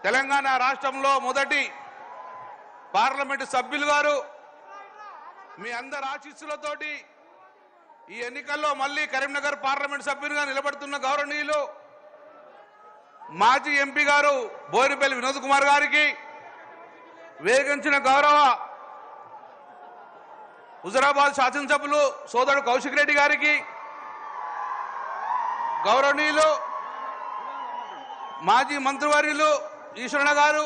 తెలంగాణ రాష్ట్రంలో మొదటి పార్లమెంటు సభ్యులు గారు మీ అందరి ఆశీస్సులతోటి ఈ ఎన్నికల్లో మళ్ళీ కరీంనగర్ పార్లమెంట్ సభ్యునిగా నిలబడుతున్న గౌరవనీయులు మాజీ ఎంపీ గారు బోయినపల్లి వినోద్ కుమార్ గారికి, వేగించిన గౌరవ హుజరాబాద్ శాసనసభ్యులు సోదరుడు కౌశిక్ రెడ్డి గారికి, గౌరవనీయులు మాజీ మంత్రివర్యులు ఈశ్వరణ గారు,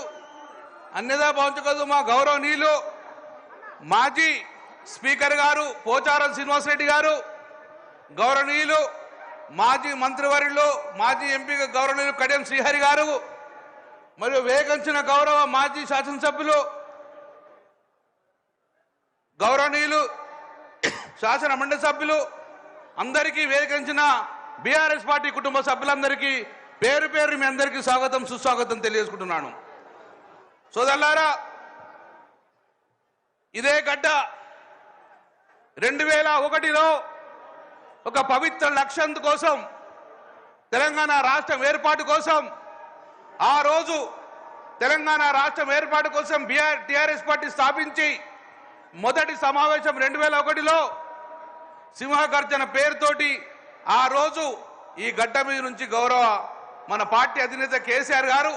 అన్యదా భావించకూడదు మా గౌరవనీయులు మాజీ స్పీకర్ గారు పోచారం శ్రీనివాసరెడ్డి గారు, గౌరవనీయులు మాజీ మంత్రివర్యులు మాజీ ఎంపీ గౌరవనీయులు కడియం శ్రీహరి గారు, మరియు వేగించిన గౌరవ మాజీ శాసనసభ్యులు గౌరవనీయులు శాసన మండలి సభ్యులు అందరికీ, వేగించిన బీఆర్ఎస్ పార్టీ కుటుంబ సభ్యులందరికీ పేరు పేరు మీ అందరికీ స్వాగతం సుస్వాగతం తెలియజేసుకుంటున్నాను. సోదరులారా, ఇదే గడ్డ 2001లో ఒక పవిత్ర లక్ష్యం కోసం, తెలంగాణ రాష్ట్రం ఏర్పాటు కోసం, ఆ రోజు తెలంగాణ రాష్ట్రం ఏర్పాటు కోసం టీఆర్ఎస్ పార్టీ స్థాపించి మొదటి సమావేశం 2001లో సింహగర్జన పేరుతోటి ఆ రోజు ఈ గడ్డ మీద నుంచి గౌరవ మన పార్టీ అధినేత కేసీఆర్ గారు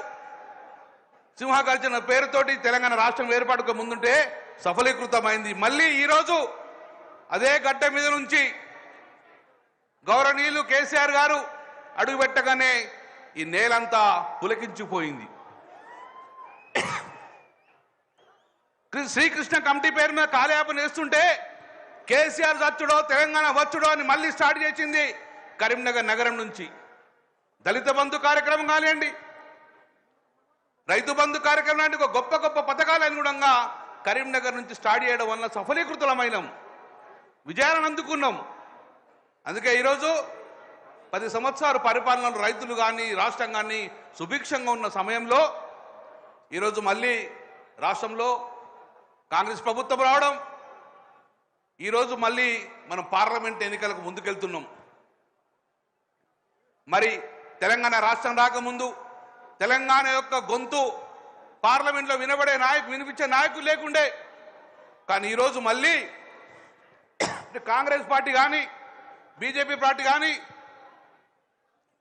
సింహగర్జన పేరుతోటి తెలంగాణ రాష్ట్రం ఏర్పాటుకు ముందుంటే సఫలీకృతమైంది. మళ్ళీ ఈరోజు అదే గడ్డ మీద నుంచి గౌరవనీయులు కేసీఆర్ గారు అడుగుపెట్టగానే ఈ నేలంతా పులకించిపోయింది. శ్రీకృష్ణ కమిటీ పేరు మీద కాలయాపన వేస్తుంటే కేసీఆర్ వచ్చుడో తెలంగాణ వచ్చుడో అని మళ్ళీ స్టార్ట్ చేసింది కరీంనగర్ నగరం నుంచి. దళిత బంధు కార్యక్రమం కానివ్వండి, రైతు బంధు కార్యక్రమం లాంటి ఒక గొప్ప గొప్ప పథకాలు అనుగుణంగా కరీంనగర్ నుంచి స్టార్ట్ చేయడం వల్ల సఫలీకృతమైనాం, విజయాలను అందుకున్నాం. అందుకే ఈరోజు 10 సంవత్సరాల పరిపాలనలో రైతులు కానీ రాష్ట్రం కానీ సుభిక్షంగా ఉన్న సమయంలో ఈరోజు మళ్ళీ రాష్ట్రంలో కాంగ్రెస్ ప్రభుత్వం రావడం, ఈరోజు మళ్ళీ మనం పార్లమెంట్ ఎన్నికలకు ముందుకెళ్తున్నాం. మరి తెలంగాణ రాష్ట్రం రాకముందు తెలంగాణ యొక్క గొంతు పార్లమెంట్లో వినిపించే నాయకులు లేకుండే. కానీ ఈరోజు మళ్ళీ కాంగ్రెస్ పార్టీ కానీ బీజేపీ పార్టీ కానీ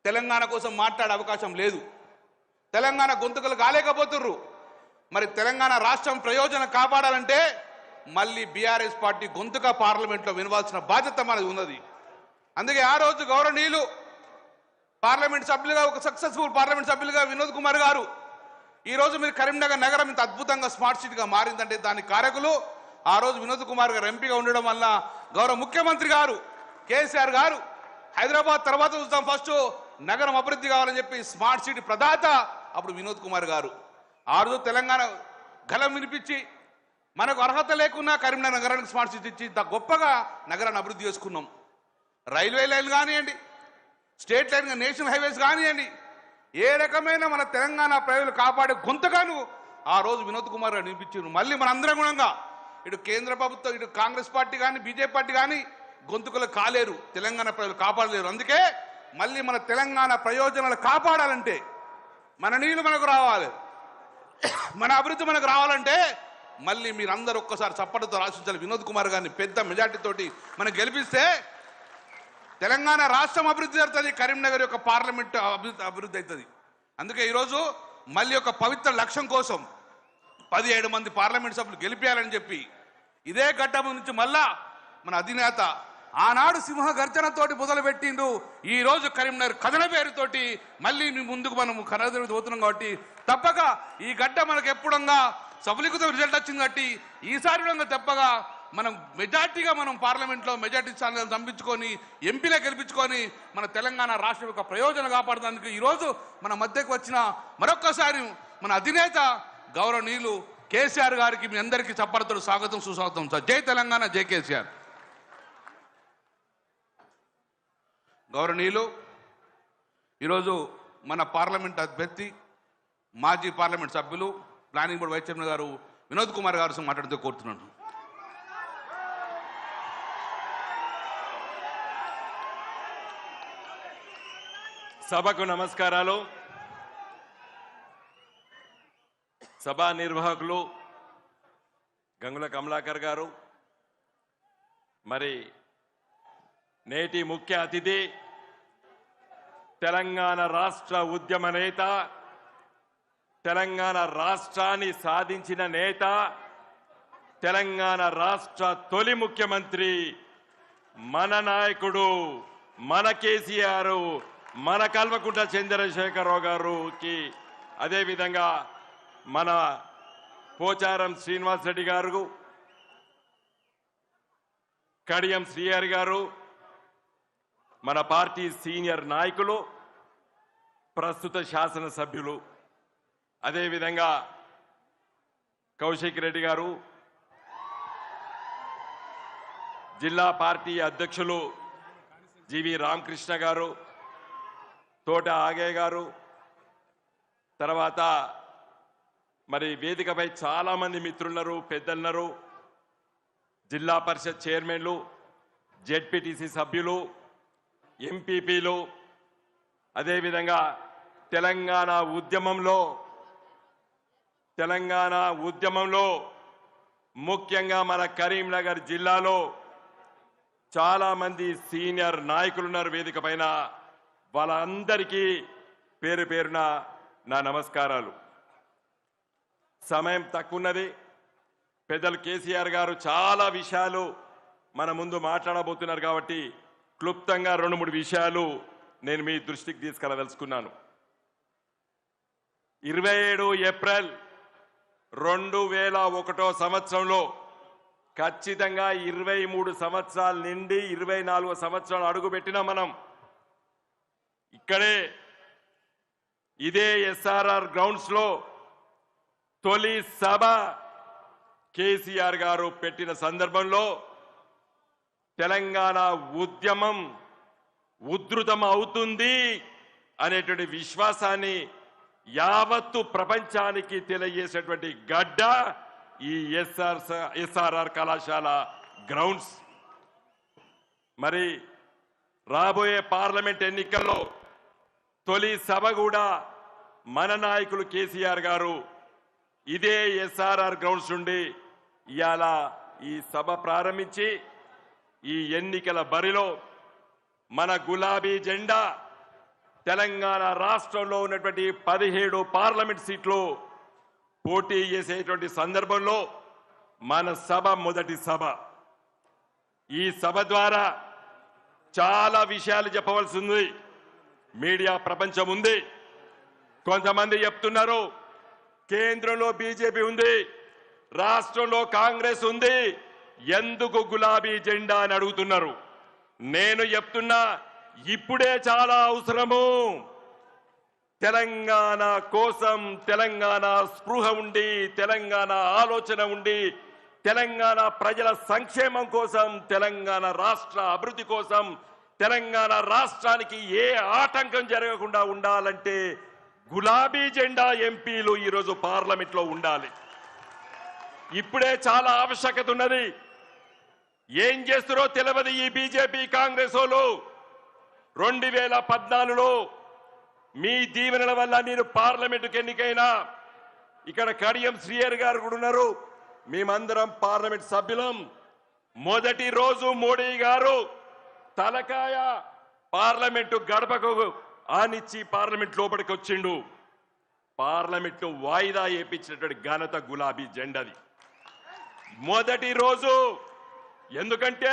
తెలంగాణ కోసం మాట్లాడే అవకాశం లేదు. తెలంగాణ గొంతుకలు కాలేకపోతుర్రు. మరి తెలంగాణ రాష్ట్రం ప్రయోజనం కాపాడాలంటే మళ్ళీ బీఆర్ఎస్ పార్టీ గొంతుగా పార్లమెంట్లో వినవాల్సిన బాధ్యత మనది ఉన్నది. అందుకే ఆ రోజు గౌరవనీయులు పార్లమెంట్ సభ్యులుగా, ఒక సక్సెస్ఫుల్ పార్లమెంట్ సభ్యులుగా వినోద్ కుమార్ గారు, ఈరోజు మీరు కరీంనగర్ నగరం ఇంత అద్భుతంగా స్మార్ట్ సిటీగా మారిందంటే దానికి కారకులు ఆ రోజు వినోద్ కుమార్ గారు ఎంపీగా ఉండడం వల్ల గౌరవ ముఖ్యమంత్రి గారు కేసీఆర్ గారు హైదరాబాద్ తర్వాత చూస్తాం ఫస్ట్ నగరం అభివృద్ధి కావాలని చెప్పి స్మార్ట్ సిటీ ప్రదాత అప్పుడు వినోద్ కుమార్ గారు. ఆ రోజు తెలంగాణ గలం వినిపించి మనకు అర్హత లేకున్నా కరీంనగర్ నగరానికి స్మార్ట్ సిటీ ఇచ్చి ఇంత గొప్పగా నగరాన్ని అభివృద్ధి చేసుకున్నాం. రైల్వే లైన్ కానివ్వండి, స్టేట్ లైన్ నేషనల్ హైవేస్ కానివ్వండి, ఏ రకమైన మన తెలంగాణ ప్రజలు కాపాడే గొంతుగాను ఆ రోజు వినోద్ కుమార్ గారు వినిపించారు. మళ్ళీ మనందరం గుణంగా ఇటు కేంద్ర ప్రభుత్వం, ఇటు కాంగ్రెస్ పార్టీ కానీ బీజేపీ పార్టీ కానీ గొంతుకలు కాలేరు, తెలంగాణ ప్రజలు కాపాడలేరు. అందుకే మళ్ళీ మన తెలంగాణ ప్రయోజనాలు కాపాడాలంటే మన నీళ్లు మనకు రావాలి, మన అభివృద్ధి మనకు రావాలంటే మళ్ళీ మీరందరూ ఒక్కసారి చప్పటితో ఆశించాలి. వినోద్ కుమార్ గారిని పెద్ద మెజార్టీతోటి మనం గెలిపిస్తే తెలంగాణ రాష్ట్రం అభివృద్ధి జరుగుతుంది, కరీంనగర్ యొక్క పార్లమెంట్ అభివృద్ధి అవుతుంది. అందుకే ఈరోజు మళ్ళీ ఒక పవిత్ర లక్ష్యం కోసం 17 మంది పార్లమెంట్ సభ్యులు గెలిపేయాలని చెప్పి ఇదే గడ్డ నుంచి మళ్ళా మన అధినేత ఆనాడు సింహ గర్జనతోటి మొదలుపెట్టిండు. ఈ రోజు కరీంనగర్ కథన పేరుతోటి మళ్ళీ ముందుకు మనం కథన పోతున్నాం. కాబట్టి తప్పక ఈ గడ్డ మనకు ఎప్పుడంగా సఫలీకృత రిజల్ట్ వచ్చింది. కాబట్టి ఈసారి తప్పగా మనం మెజార్టీగా మనం పార్లమెంట్లో మెజార్టీ స్థానాలను చంపించుకొని ఎంపీలో గెలిపించుకొని మన తెలంగాణ రాష్ట్రం యొక్క ప్రయోజనం కాపాడడానికి ఈరోజు మన మధ్యకు వచ్చిన మరొక్కసారి మన అధినేత గౌరవనీయులు కేసీఆర్ గారికి మీ అందరికీ చప్పరతలు స్వాగతం సుస్వాగతం సార్. జై తెలంగాణ, జై కేసీఆర్. గౌరవనీయులు, ఈరోజు మన పార్లమెంట్ అభ్యర్థి మాజీ పార్లమెంట్ సభ్యులు ప్లానింగ్ బోర్డు వైస్ చైర్మన్ గారు వినోద్ కుమార్ గారు మాట్లాడుతూ కోరుతున్నాను. సభకు నమస్కారాలు. సభా నిర్వాహకులు గంగుల కమలాకర్ గారు, మరి నేటి ముఖ్య అతిథి తెలంగాణ రాష్ట్ర ఉద్యమ నేత, తెలంగాణ రాష్ట్రాన్ని సాధించిన నేత, తెలంగాణ రాష్ట్ర తొలి ముఖ్యమంత్రి మన నాయకుడు, మన కేసీఆర్, మన కల్వకుంట్ల చంద్రశేఖరరావు గారికి, అదేవిధంగా మన పోచారం శ్రీనివాస్ రెడ్డి గారు, కడియం శ్రీహరి గారు, మన పార్టీ సీనియర్ నాయకులు, ప్రస్తుత శాసనసభ్యులు, అదేవిధంగా కౌశిక్ రెడ్డి గారు, జిల్లా పార్టీ అధ్యక్షులు జీవి రామకృష్ణ గారు, తోట ఆగయ్య గారు, తర్వాత మరి వేదికపై చాలా మంది మిత్రులున్నారు, పెద్దలున్నారు, జిల్లా పరిషత్ చైర్మన్లు, జెడ్పీటీసీ సభ్యులు, ఎంపీపీలు, అదేవిధంగా తెలంగాణ ఉద్యమంలో ముఖ్యంగా మన కరీంనగర్ జిల్లాలో చాలా మంది సీనియర్ నాయకులు ఉన్నారు వేదిక పైన. వాళ్ళందరికీ పేరు పేరున నా నమస్కారాలు. సమయం తక్కువ ఉన్నది. పెద్దలు కేసీఆర్ గారు చాలా విషయాలు మన ముందు మాట్లాడబోతున్నారు కాబట్టి క్లుప్తంగా 2-3 విషయాలు నేను మీ దృష్టికి తీసుకెళ్లదలుచుకున్నాను. 27 ఏప్రిల్ 2001 సంవత్సరంలో ఖచ్చితంగా 23 సంవత్సరాల నుండి 24 సంవత్సరాలు అడుగుపెట్టినా మనం ఇక్కడే ఇదే ఎస్ఆర్ఆర్ గ్రౌండ్స్ లో తొలి సభ కేసీఆర్ గారు పెట్టిన సందర్భంలో తెలంగాణ ఉద్యమం ఉధృతం అవుతుంది అనేటువంటి విశ్వాసాన్ని యావత్తు ప్రపంచానికి తెలియజేసేటువంటి గడ్డ ఈ ఎస్ఆర్ఆర్ కళాశాల గ్రౌండ్స్. మరి రాబోయే పార్లమెంట్ ఎన్నికల్లో తొలి సభ కూడా మన నాయకులు కేసీఆర్ గారు ఇదే ఎస్ఆర్ఆర్ గ్రౌండ్స్ నుండి ఇవాళ ఈ సభ ప్రారంభించి ఈ ఎన్నికల బరిలో మన గులాబీ జెండా తెలంగాణ రాష్ట్రంలో ఉన్నటువంటి 17 పార్లమెంట్ సీట్లు పోటీ చేసేటువంటి సందర్భంలో మన సభ మొదటి సభ. ఈ సభ ద్వారా చాలా విషయాలు చెప్పవలసి ఉంది. మీడియా ప్రపంచం ఉంది. కొంతమంది చెప్తున్నారు కేంద్రంలో బీజేపీ ఉంది, రాష్ట్రంలో కాంగ్రెస్ ఉంది, ఎందుకు గులాబీ జెండా అని అడుగుతున్నారు. నేను చెప్తున్నా ఇప్పుడే చాలా అవసరము. తెలంగాణ కోసం, తెలంగాణ స్పృహ ఉండి, తెలంగాణ ఆలోచన ఉండి, తెలంగాణ ప్రజల సంక్షేమం కోసం, తెలంగాణ రాష్ట్ర అభివృద్ధి కోసం, తెలంగాణ రాష్ట్రానికి ఏ ఆటంకం జరగకుండా ఉండాలంటే గులాబీ జెండా ఎంపీలు ఈరోజు పార్లమెంట్లో ఉండాలి. ఇప్పుడే చాలా ఆవశ్యకత ఉన్నది. ఏం చేస్తారో తెలియదు ఈ బీజేపీ కాంగ్రెస్ వాళ్ళు. 2014లో మీ దీవెనల వల్ల నేను పార్లమెంటుకు ఎన్నికైనా, ఇక్కడ కడియం శ్రీహరి గారు కూడా ఉన్నారు, మేమందరం పార్లమెంట్ సభ్యులం. మొదటి రోజు మోడీ గారు తలకాయ పార్లమెంటు గడపకు ఆనిచ్చి పార్లమెంట్ లోపలికి వచ్చిండు. పార్లమెంట్ వాయిదా వేయించినటువంటి ఘనత గులాబీ జెండాది మొదటి రోజు. ఎందుకంటే